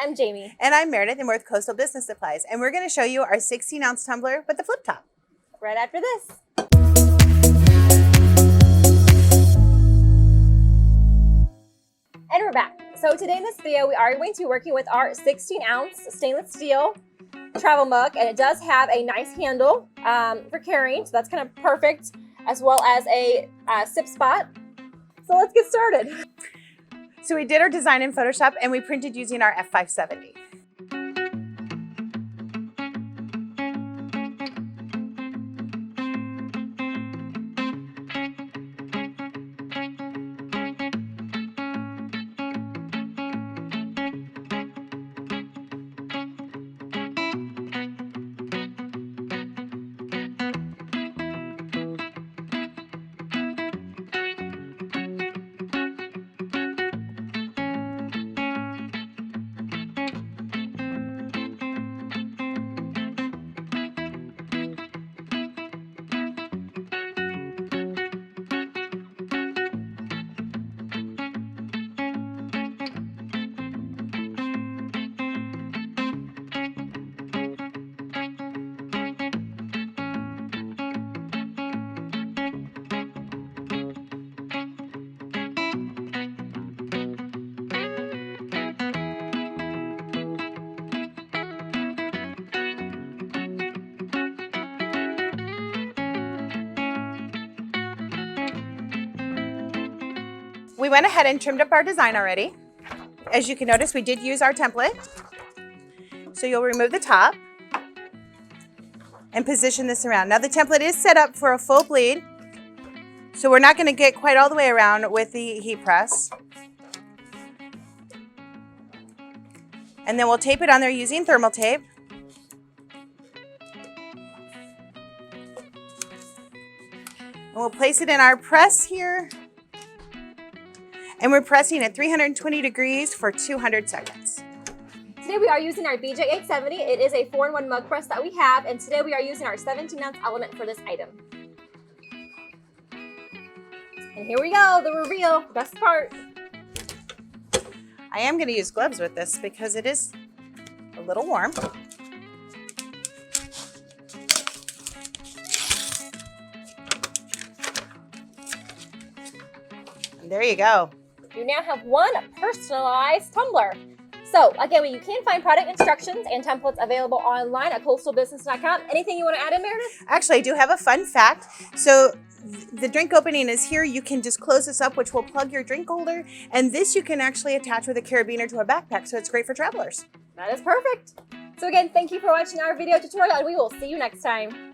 am Jamie. And I'm Meredith, and we're with Coastal Business Supplies. And we're going to show you our 16-ounce tumbler with the flip top. Right after this. And we're back. So today in this video, we are going to be working with our 16-ounce stainless steel travel mug. And it does have a nice handle for carrying. So that's kind of perfect, as well as a sip spot. So let's get started. So we did our design in Photoshop, and we printed using our F570. We went ahead and trimmed up our design already. As you can notice, we did use our template. So you'll remove the top and position this around. Now the template is set up for a full bleed, so we're not going to get quite all the way around with the heat press. And then we'll tape it on there using thermal tape. And we'll place it in our press here. And we're pressing at 320 degrees for 200 seconds. Today we are using our BJ870. It is a 4-in-1 mug press that we have, and today we are using our 17-ounce element for this item. And here we go, the reveal, best part. I am going to use gloves with this because it is a little warm. And there you go. You now have one personalized tumbler. So again, you can find product instructions and templates available online at coastalbusiness.com. Anything you want to add in, Meredith? Actually, I do have a fun fact. So the drink opening is here. You can just close this up, which will plug your drink holder. And this you can actually attach with a carabiner to a backpack. So it's great for travelers. That is perfect. So again, thank you for watching our video tutorial, and we will see you next time.